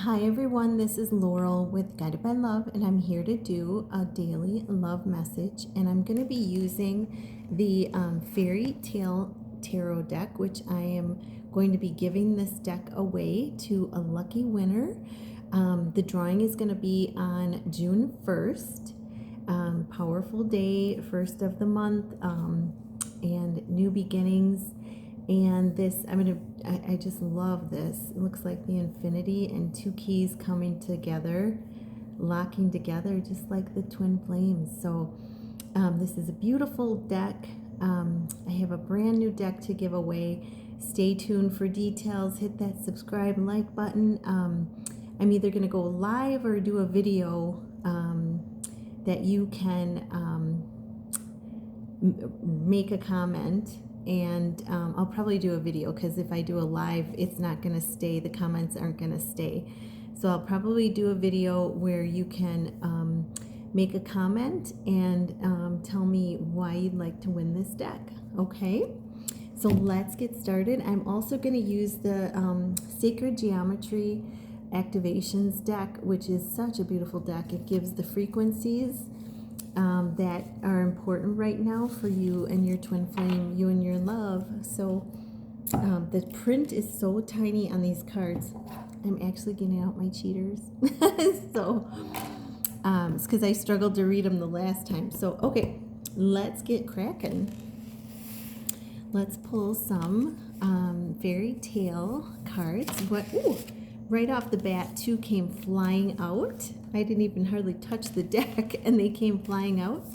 Hi everyone, this is Laurel with Guided by Love, and I'm here to do a daily love message. And I'm going to be using the Fairy Tale Tarot deck, which I am going to be giving this deck away to a lucky winner. The drawing is going to be on June 1st. Powerful day, first of the month, and new beginnings. And this, I just love this. It looks like the infinity and two keys coming together, locking together, just like the twin flames. So this is a beautiful deck. I have a brand new deck to give away. Stay tuned for details. Hit that subscribe and like button. I'm either going to go live or do a video that you can make a comment. And I'll probably do a video, because if I do a live, it's not going to stay. The comments aren't going to stay. So I'll probably do a video where you can make a comment and tell me why you'd like to win this deck. Okay, so let's get started. I'm also going to use the Sacred Geometry Activations deck, which is such a beautiful deck. It gives the frequencies that are important right now for you and your twin flame, you and your love. So the print is so tiny on these cards. I'm actually getting out my cheaters. So it's because I struggled to read them the last time. So okay, let's get cracking. Let's pull some fairy tale cards. Ooh, right off the bat, two came flying out. I didn't even hardly touch the deck and they came flying out.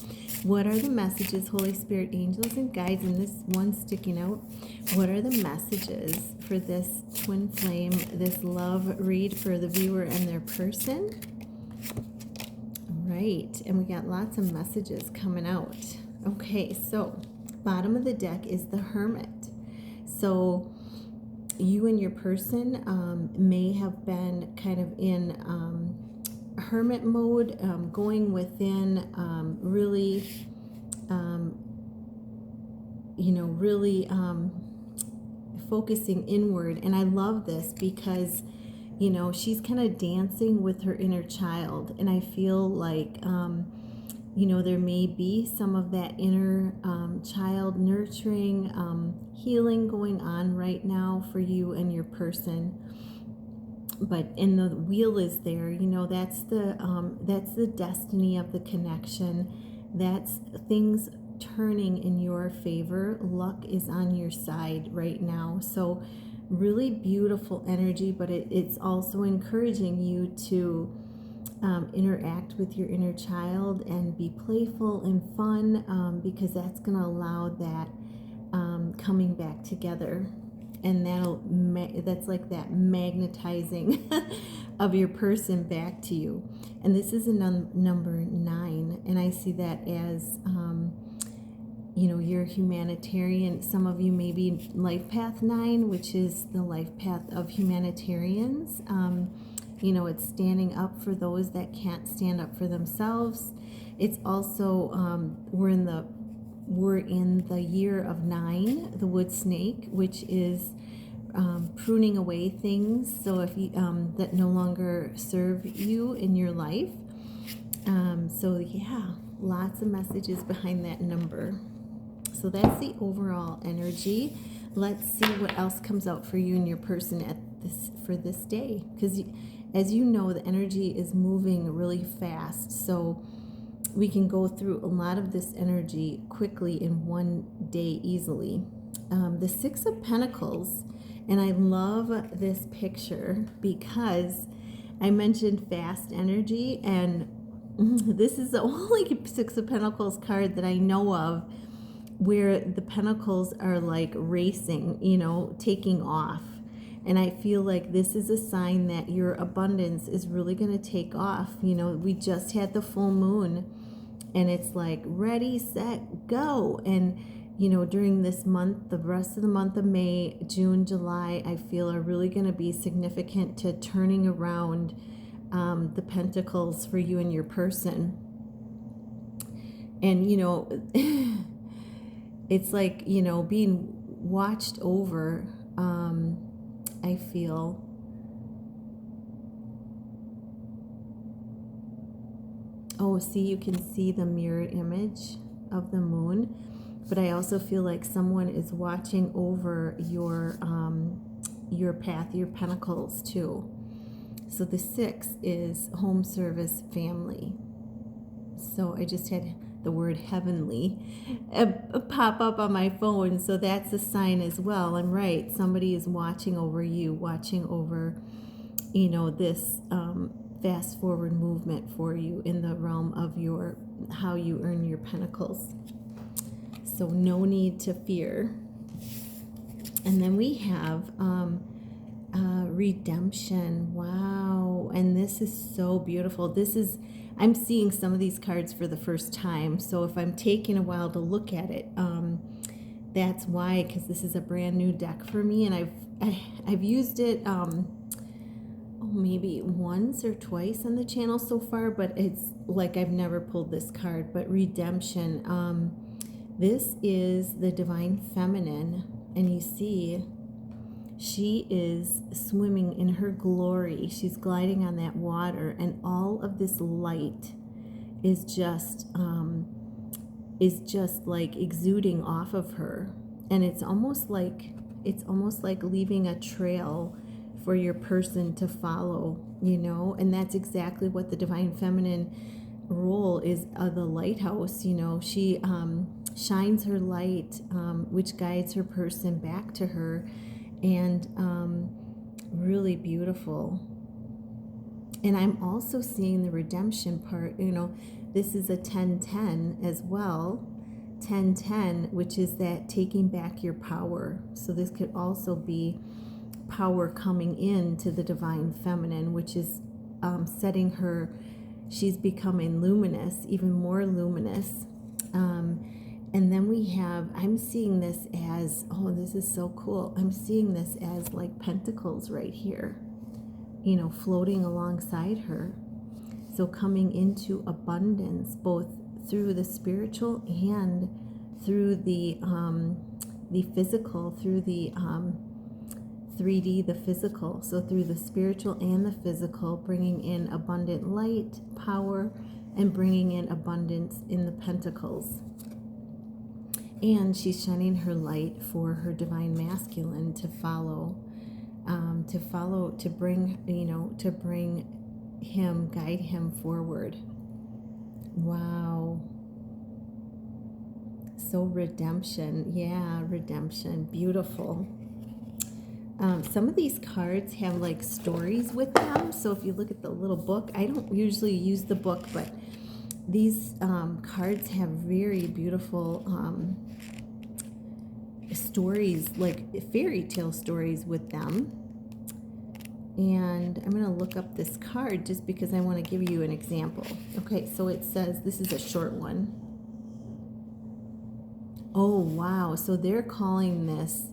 What are the messages, Holy Spirit, angels, and guides? And this one sticking out. What are the messages for this twin flame, this love read for the viewer and their person? Right, and we got lots of messages coming out. Okay, so bottom of the deck is the Hermit. So you and your person may have been kind of in hermit mode, going within, really, really focusing inward. And I love this because, she's kind of dancing with her inner child. And I feel like, there may be some of that inner child nurturing, healing going on right now for you and your person. But and the wheel is there, that's the destiny of the connection. That's things turning in your favor. Luck is on your side right now. So really beautiful energy, but it's also encouraging you to interact with your inner child and be playful and fun, because that's going to allow that coming back together. And that's like that magnetizing of your person back to you. And this is a number 9, and I see that as you're humanitarian. Some of you may be life path 9, which is the life path of humanitarians. It's standing up for those that can't stand up for themselves. It's also we're in the year of 9, the wood snake, which is pruning away things. So if you that no longer serve you in your life. So yeah, lots of messages behind that number. So that's the overall energy. Let's see what else comes out for you and your person for this day, because as you know, the energy is moving really fast. So we can go through a lot of this energy quickly in one day easily. The 6 of Pentacles, and I love this picture because I mentioned fast energy, and this is the only 6 of Pentacles card that I know of where the pentacles are like racing, taking off. And I feel like this is a sign that your abundance is really going to take off. We just had the full moon, and it's like ready, set, go. And during this month, the rest of the month of May, June, July, I feel are really going to be significant to turning around the pentacles for you and your person. And it's like being watched over. I feel Oh, see, you can see the mirror image of the moon, but I also feel like someone is watching over your path, your pentacles too. So the 6 is home service family. So I just had the word heavenly pop up on my phone. So that's a sign as well. I'm right. Somebody is watching over you, watching over, this fast forward movement for you in the realm of your how you earn your pentacles. So no need to fear. And then we have redemption. Wow. And this is so beautiful. I'm seeing some of these cards for the first time. So if I'm taking a while to look at it, that's why, because this is a brand new deck for me, and I've used it maybe once or twice on the channel so far, but it's like I've never pulled this card. But redemption, this is the divine feminine, and you see she is swimming in her glory. She's gliding on that water, and all of this light is just like exuding off of her, and it's almost like leaving a trail for your person to follow, and that's exactly what the divine feminine role is, the lighthouse. She shines her light, which guides her person back to her, and really beautiful. And I'm also seeing the redemption part. This is a 10-10 as well, 10-10, which is that taking back your power. So this could also be power coming into the divine feminine, which is setting her, she's becoming luminous, even more luminous. And then we have, I'm seeing this as, this is so cool. I'm seeing this as like pentacles right here, floating alongside her. So coming into abundance, both through the spiritual and through the physical, through the 3D, the physical. So through the spiritual and the physical, bringing in abundant light, power, and bringing in abundance in the pentacles. And she's shining her light for her divine masculine to follow, to bring him, guide him forward. Wow. So redemption, redemption, beautiful. Some of these cards have like stories with them. So if you look at the little book, I don't usually use the book, but these cards have very beautiful stories, like fairy tale stories with them. And I'm going to look up this card just because I want to give you an example. Okay, so it says, this is a short one. Oh, wow. So they're calling this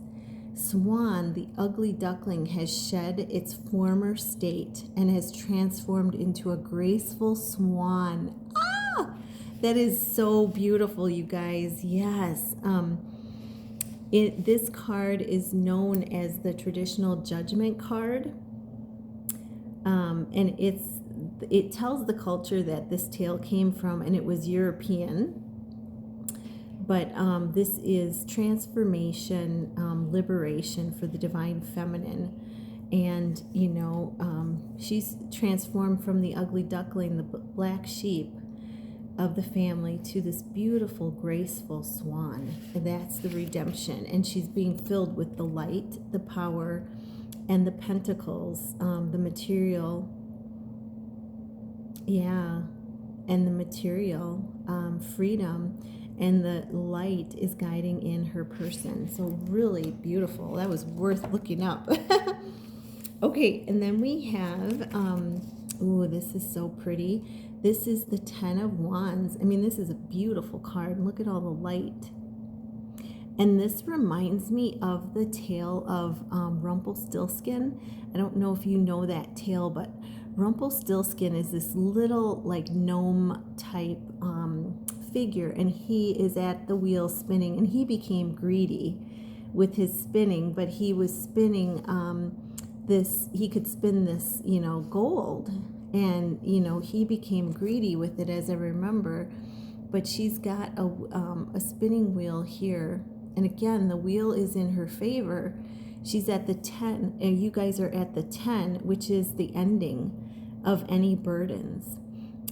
swan, the ugly duckling, has shed its former state and has transformed into a graceful swan. Ah! That is so beautiful, you guys. Yes. This card is known as the traditional judgment card. And it tells the culture that this tale came from, and it was European. But this is transformation, liberation for the divine feminine. And, she's transformed from the ugly duckling, the black sheep of the family, to this beautiful, graceful swan. And that's the redemption. And she's being filled with the light, the power, and the pentacles, the material. Yeah. And the material, freedom. And the light is guiding in her person. So really beautiful. That was worth looking up. Okay, and then we have, this is so pretty. This is the 10 of Wands. I mean, this is a beautiful card. Look at all the light. And this reminds me of the tale of Rumpelstiltskin. I don't know if you know that tale, but Rumpelstiltskin is this little like gnome type figure, and he is at the wheel spinning, and he became greedy with his spinning, but he was spinning he could spin this, gold, And, you know, he became greedy with it, as I remember. But she's got a spinning wheel here. And again, the wheel is in her favor. She's at the 10, and you guys are at the 10, which is the ending of any burdens.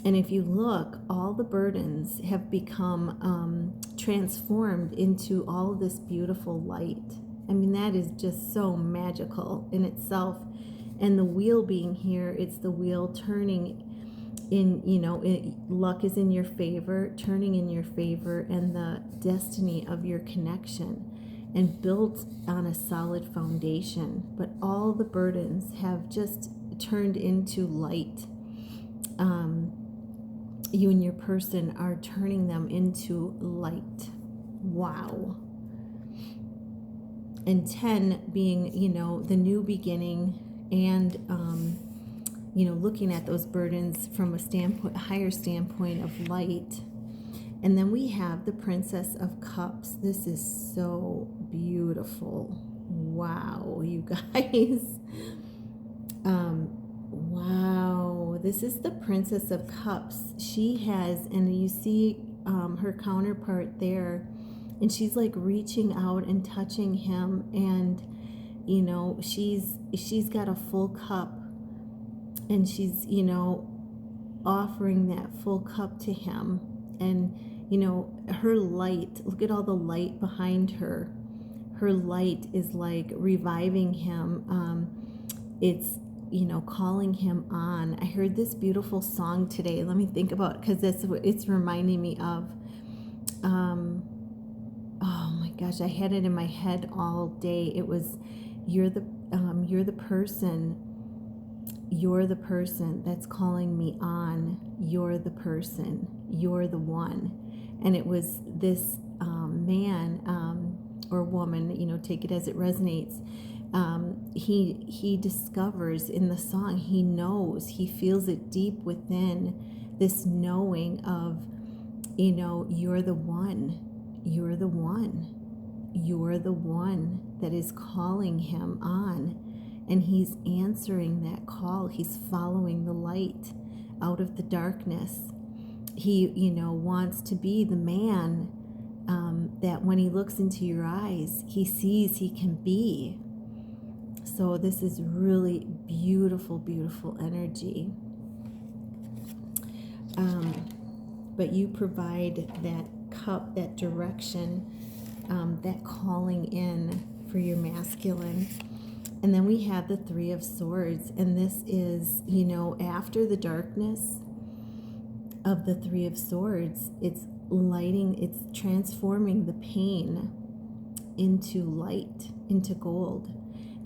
And if you look, all the burdens have become transformed into all of this beautiful light. I mean, that is just so magical in itself. And the wheel being here, it's the wheel turning in, you know, luck is in your favor, turning in your favor, and the destiny of your connection, and built on a solid foundation. But all the burdens have just turned into light. You and your person are turning them into light. Wow. And 10 being, you know, the new beginning, and you know, looking at those burdens from a standpoint, higher standpoint of light. And then we have the Princess of Cups. This is so beautiful. Wow, you guys. Wow, this is the Princess of Cups. She has, and you see her counterpart there, and she's like reaching out and touching him, and you know, she's got a full cup, and she's, you know, offering that full cup to him. And you know, her light, look at all the light behind her. Her light is like reviving him. It's, you know, calling him on. I heard this beautiful song today. Let me think about it, because it's reminding me of. Oh my gosh, I had it in my head all day. It was, you're the person. You're the person that's calling me on. You're the person. You're the one. And it was this man or woman, you know, take it as it resonates. He discovers in the song, he knows, he feels it deep within, this knowing of, you know, you're the one. You're the one. You're the one that is calling him on. And he's answering that call. He's following the light out of the darkness. He, you know, wants to be the man that when he looks into your eyes, he sees he can be. So this is really beautiful, beautiful energy. But you provide that cup, that direction, that calling in for your masculine. And then we have the Three of Swords, and this is, you know, after the darkness of the Three of Swords, it's lighting, it's transforming the pain into light, into gold,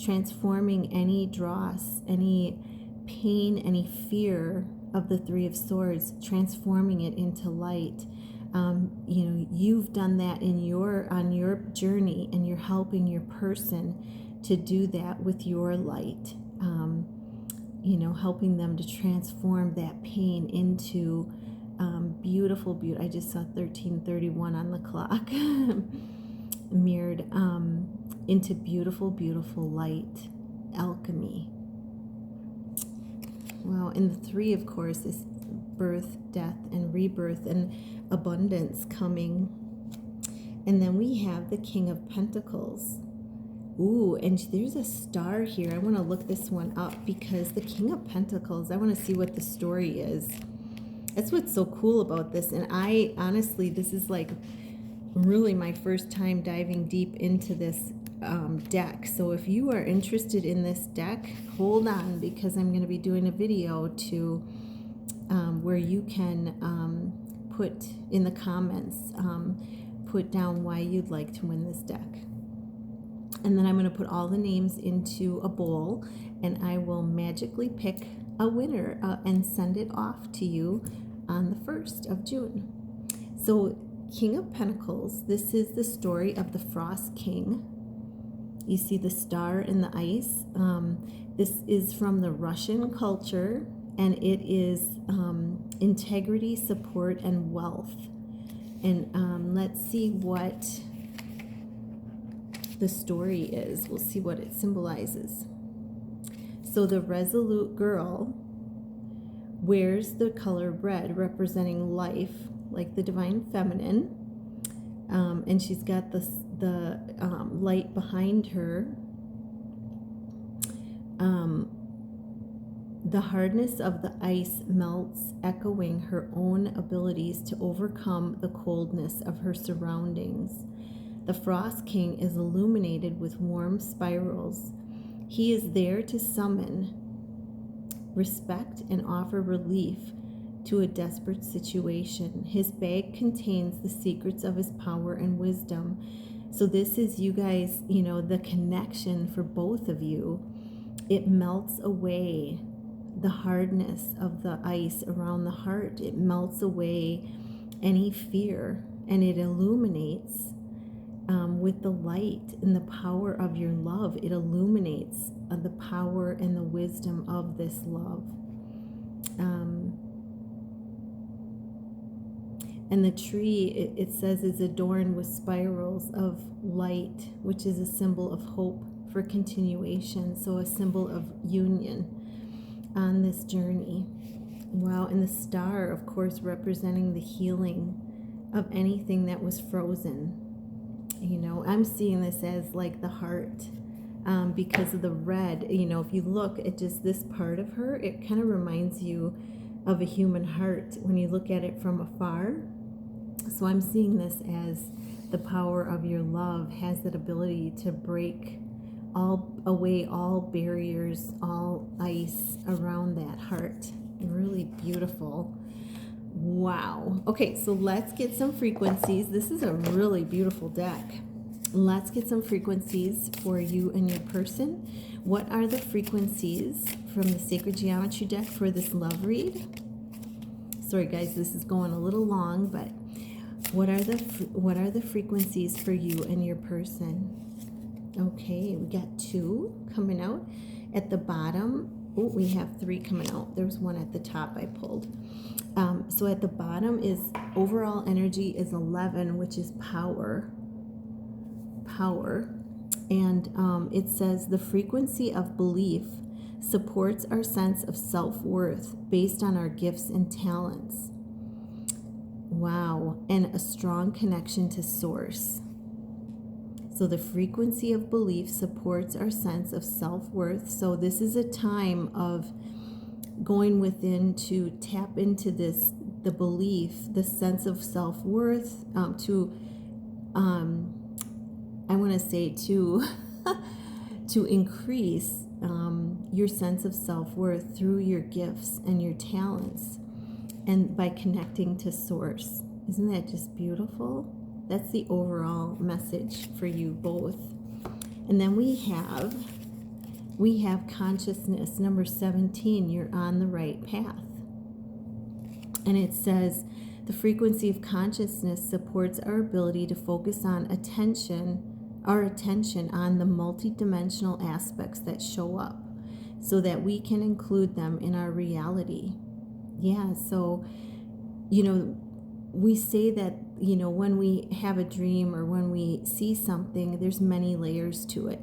transforming any dross, any pain, any fear of the Three of Swords, transforming it into light. You know, you've done that on your journey, and you're helping your person to do that with your light. You know, helping them to transform that pain into beautiful beauty. I just saw 1331 on the clock. Mirrored into beautiful, beautiful light, alchemy. Wow, and the three, of course, is birth, death, and rebirth, and abundance coming. And then we have the King of Pentacles. Ooh, and there's a star here. I want to look this one up, because the King of Pentacles, I want to see what the story is. That's what's so cool about this. And I honestly, this is like really my first time diving deep into this deck. So if you are interested in this deck, hold on, because I'm going to be doing a video to where you can put in the comments, put down why you'd like to win this deck. And then I'm going to put all the names into a bowl, and I will magically pick a winner and send it off to you on the 1st of June. So King of Pentacles, this is the story of the Frost King. You see the star in the ice. This is from the Russian culture, and it is integrity, support, and wealth. And let's see what the story is. We'll see what it symbolizes. So the resolute girl wears the color red, representing life, like the divine feminine. And she's got the light behind her. The hardness of the ice melts, echoing her own abilities to overcome the coldness of her surroundings. The Frost King is illuminated with warm spirals. He is there to summon respect and offer relief to a desperate situation. His bag contains the secrets of his power and wisdom. So this is, you guys, the connection for both of you. It melts away the hardness of the ice around the heart. It melts away any fear, and it illuminates with the light and the power of your love. It illuminates the power and the wisdom of this love. And the tree, it says, is adorned with spirals of light, which is a symbol of hope for continuation. So a symbol of union on this journey. Wow. And the star, of course, representing the healing of anything that was frozen. I'm seeing this as like the heart, because of the red. If you look at just this part of her, it kind of reminds you of a human heart when you look at it from afar. So I'm seeing this as the power of your love has that ability to break away all barriers, all ice around that heart. Really beautiful. Wow. Okay, so let's get some frequencies. This is a really beautiful deck. Let's get some frequencies for you and your person. What are the frequencies from the Sacred Geometry deck for this love read? Sorry guys, this is going a little long, but what are the frequencies for you and your person? Okay, we got 2 coming out. At the bottom, we have 3 coming out. There's one at the top I pulled. So at the bottom is overall energy is 11, which is power. And it says the frequency of belief supports our sense of self-worth based on our gifts and talents. Wow. And a strong connection to source. So the frequency of belief supports our sense of self-worth. So this is a time of going within to tap into this, the belief, the sense of self-worth, I want to say to increase your sense of self-worth through your gifts and your talents, and by connecting to source. Isn't that just beautiful? That's the overall message for you both. And then we have consciousness, number 17. You're on the right path. And it says the frequency of consciousness supports our ability to focus on our attention on the multidimensional aspects that show up, so that we can include them in our reality. Yeah, so we say that when we have a dream or when we see something, there's many layers to it,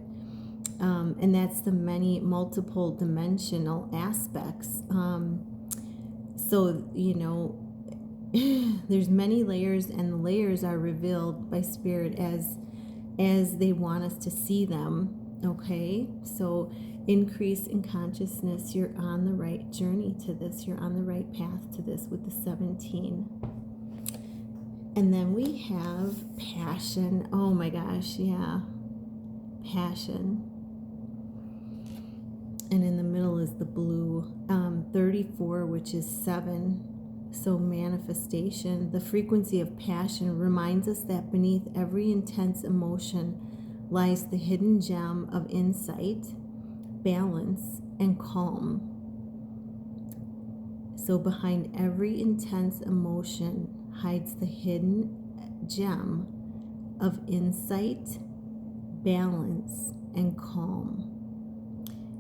and that's the many multiple dimensional aspects. So there's many layers, and the layers are revealed by Spirit as they want us to see them. Okay, so increase in consciousness. You're on the right journey to this. You're on the right path to this with the 17. And then we have passion. Oh my gosh, yeah. Passion. And in the middle is the blue. 34, which is 7. So manifestation. The frequency of passion reminds us that beneath every intense emotion lies the hidden gem of insight, balance, and calm. So behind every intense emotion hides the hidden gem of insight, balance, and calm.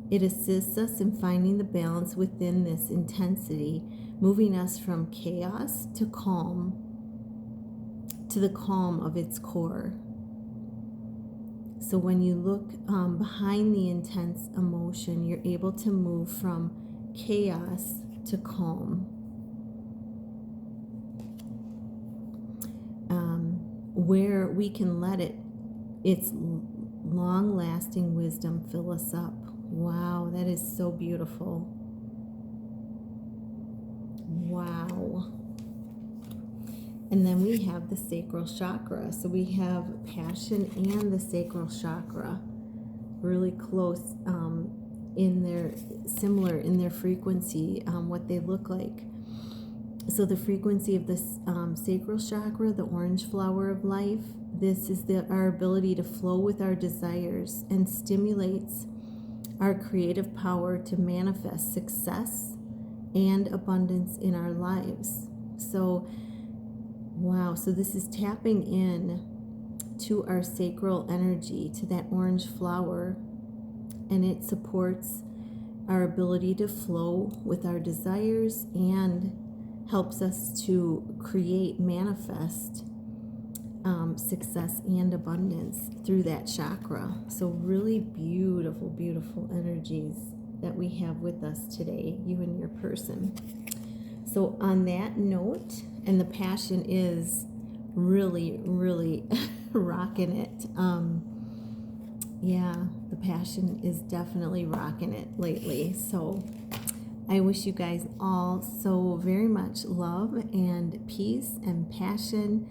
It assists us in finding the balance within this intensity, moving us from chaos to calm, to the calm of its core. So when you look behind the intense emotion, you're able to move from chaos to calm. Where we can let its long-lasting wisdom fill us up. Wow, that is so beautiful. Wow. And then we have the sacral chakra. So we have passion and the sacral chakra really close similar in their frequency, what they look like. So the frequency of this sacral chakra, the orange flower of life, this is our ability to flow with our desires and stimulates our creative power to manifest success and abundance in our lives. So, wow, so this is tapping in to our sacral energy, to that orange flower, and it supports our ability to flow with our desires and helps us to create, manifest success and abundance through that chakra. So really beautiful, beautiful energies that we have with us today, you and your person. So on that note, and the passion is really, really rocking it. Yeah, the passion is definitely rocking it lately. So I wish you guys all so very much love and peace and passion,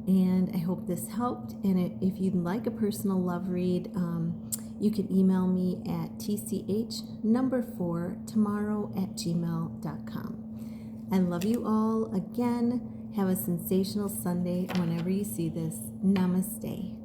and I hope this helped. And if you'd like a personal love read, you can email me at tch4tomorrow@gmail.com. I love you all. Again, have a sensational Sunday whenever you see this. Namaste.